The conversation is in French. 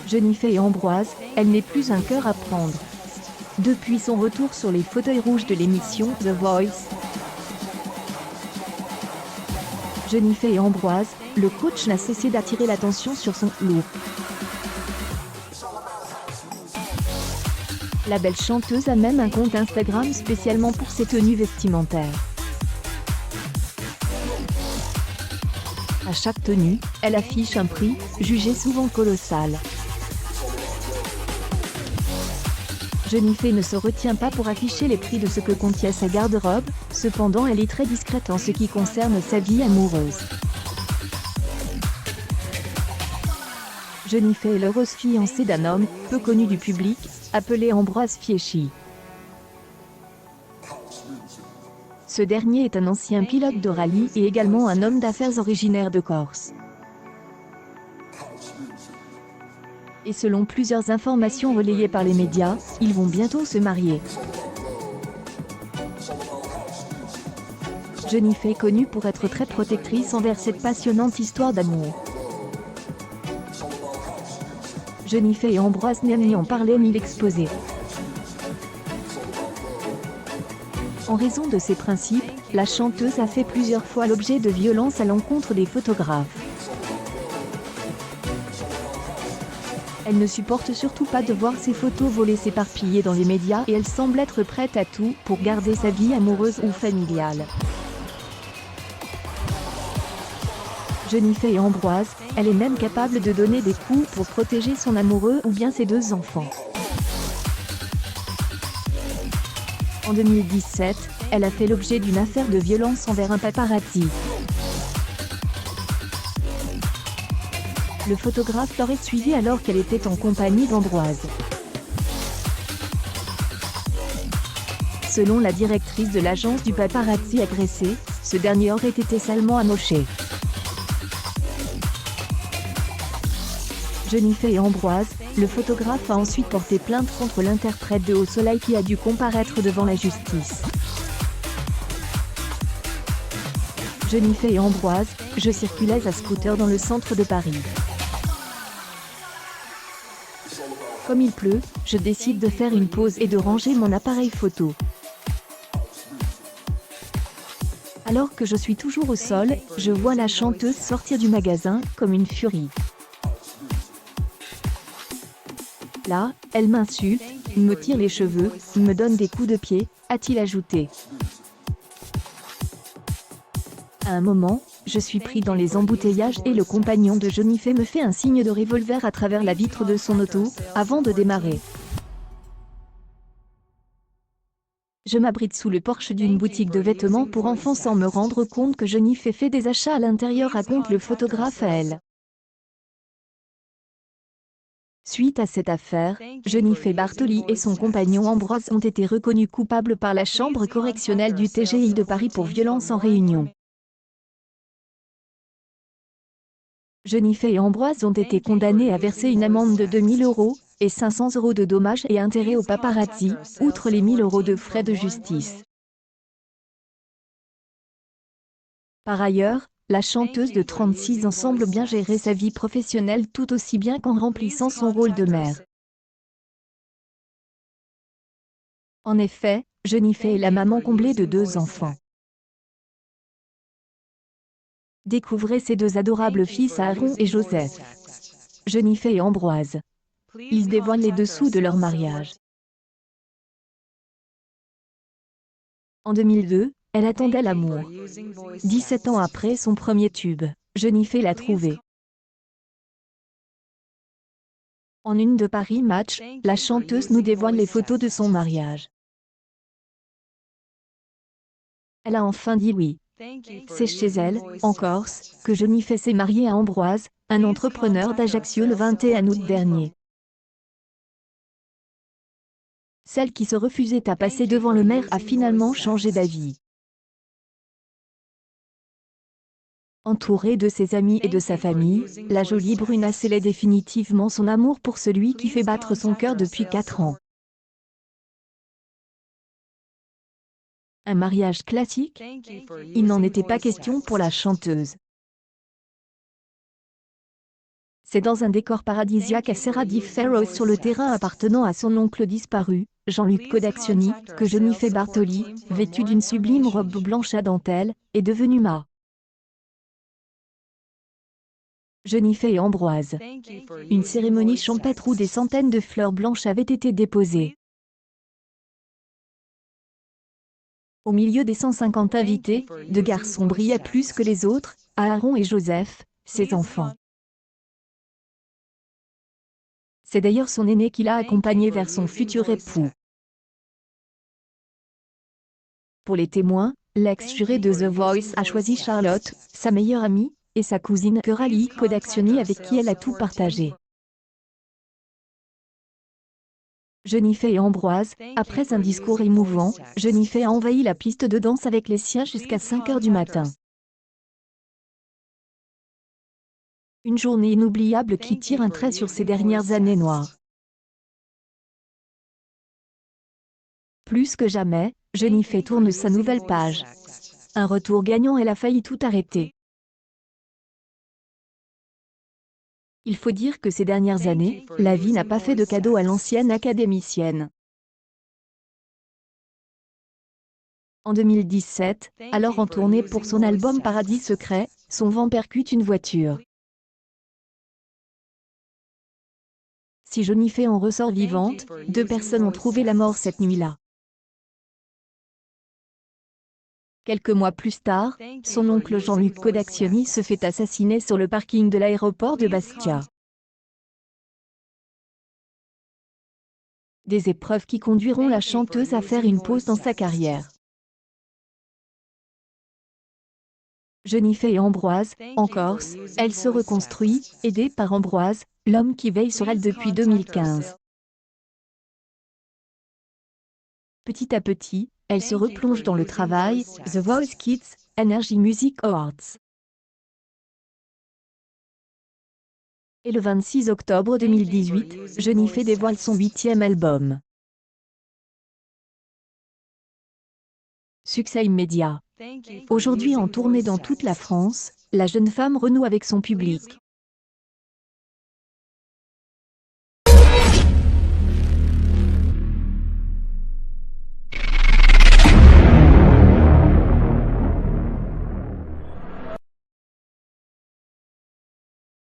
Jennifer et Ambroise, elle n'est plus un cœur à prendre. Depuis son retour sur les fauteuils rouges de l'émission The Voice, Jennifer et Ambroise, le coach n'a cessé d'attirer l'attention sur son look. La belle chanteuse a même un compte Instagram spécialement pour ses tenues vestimentaires. À chaque tenue, elle affiche un prix, jugé souvent colossal. Jennifer ne se retient pas pour afficher les prix de ce que contient sa garde-robe, cependant elle est très discrète en ce qui concerne sa vie amoureuse. Jennifer est l'heureuse fiancée d'un homme, peu connu du public, appelé Ambroise Fieschi. Ce dernier est un ancien pilote de rallye et également un homme d'affaires originaire de Corse. Et selon plusieurs informations relayées par les médias, ils vont bientôt se marier. Jennifer est connue pour être très protectrice envers cette passionnante histoire d'amour. Jennifer et Ambroise n'aiment ni en parler ni l'exposer. En raison de ses principes, la chanteuse a fait plusieurs fois l'objet de violences à l'encontre des photographes. Elle ne supporte surtout pas de voir ses photos volées s'éparpiller dans les médias et elle semble être prête à tout pour garder sa vie amoureuse ou familiale. Jennifer et Ambroise, elle est même capable de donner des coups pour protéger son amoureux ou bien ses deux enfants. En 2017, elle a fait l'objet d'une affaire de violence envers un paparazzi. Le photographe l'aurait suivie alors qu'elle était en compagnie d'Ambroise. Selon la directrice de l'agence du paparazzi agressé, ce dernier aurait été salement amoché. Jennifer et Ambroise, le photographe a ensuite porté plainte contre l'interprète de Au Soleil qui a dû comparaître devant la justice. Jennifer et Ambroise, je circulais à scooter dans le centre de Paris. Comme il pleut, je décide de faire une pause et de ranger mon appareil photo. Alors que je suis toujours au sol, je vois la chanteuse sortir du magasin, comme une furie. Là, elle m'insulte, me tire les cheveux, me donne des coups de pied, a-t-il ajouté. À un moment, je suis pris dans les embouteillages et le compagnon de Jennifer me fait un signe de revolver à travers la vitre de son auto, avant de démarrer. Je m'abrite sous le porche d'une boutique de vêtements pour enfants sans me rendre compte que Jennifer fait des achats à l'intérieur, raconte le photographe à elle. Suite à cette affaire, Jennifer Bartoli et son compagnon Ambroise ont été reconnus coupables par la chambre correctionnelle du TGI de Paris pour violence en réunion. Jennifer et Ambroise ont été condamnés à verser une amende de 2 000 € et 500 € de dommages et intérêts aux paparazzi, outre les 1 000 € de frais de justice. Par ailleurs, la chanteuse de 36 ans semble bien gérer sa vie professionnelle tout aussi bien qu'en remplissant son rôle de mère. En effet, Jennifer est la maman comblée de 2 enfants. Découvrez ces 2 adorables fils Aaron et Joseph. Jennifer et Ambroise. Ils dévoilent les dessous de leur mariage. En 2002, elle attendait l'amour. 17 ans après son premier tube, Jennifer l'a trouvé. En une de Paris Match, la chanteuse nous dévoile les photos de son mariage. Elle a enfin dit oui. C'est chez elle, en Corse, que Jennifer s'est mariée à Ambroise, un entrepreneur d'Ajaccio le 21 août dernier. Celle qui se refusait à passer devant le maire a finalement changé d'avis. Entourée de ses amis et de sa famille, la jolie brune a scellé définitivement son amour pour celui qui fait battre son cœur depuis 4 ans. Un mariage classique? Il n'en était pas question pour la chanteuse. C'est dans un décor paradisiaque à Serradif Faroes sur le terrain appartenant à son oncle disparu, Jean-Luc Codaccioni, que Jennifer Bartoli, vêtue d'une sublime robe blanche à dentelle, est devenue ma. Jennifer et Ambroise. Une cérémonie champêtre où des centaines de fleurs blanches avaient été déposées. Au milieu des 150 invités, deux garçons brillaient plus que les autres, Aaron et Joseph, ses enfants. C'est d'ailleurs son aîné qui l'a accompagné vers son futur époux. Pour les témoins, l'ex-juré de The Voice a choisi Charlotte, sa meilleure amie, et sa cousine Coralie Codaccioni avec qui elle a tout partagé. Jennifer et Ambroise, après un discours émouvant, Jennifer a envahi la piste de danse avec les siens jusqu'à 5 heures du matin. Une journée inoubliable qui tire un trait sur ces dernières années noires. Plus que jamais, Jennifer tourne sa nouvelle page. Un retour gagnant, elle a failli tout arrêter. Il faut dire que ces dernières années, la vie n'a pas fait de cadeau à l'ancienne académicienne. En 2017, alors en tournée pour son album Paradis Secret, son vent percute une voiture. Si Jennifer en ressort vivante, 2 personnes ont trouvé la mort cette nuit-là. Quelques mois plus tard, son oncle Jean-Luc Codaccioni se fait assassiner sur le parking de l'aéroport de Bastia. Des épreuves qui conduiront la chanteuse à faire une pause dans sa carrière. Jennifer et Ambroise, en Corse, elle se reconstruit, aidée par Ambroise, l'homme qui veille sur elle depuis 2015. Petit à petit, elle se replonge dans le travail, The Voice Kids, Energy Music Awards. Et le 26 octobre 2018, Jennifer dévoile son 8e album. Succès immédiat. Aujourd'hui en tournée dans toute la France, la jeune femme renoue avec son public.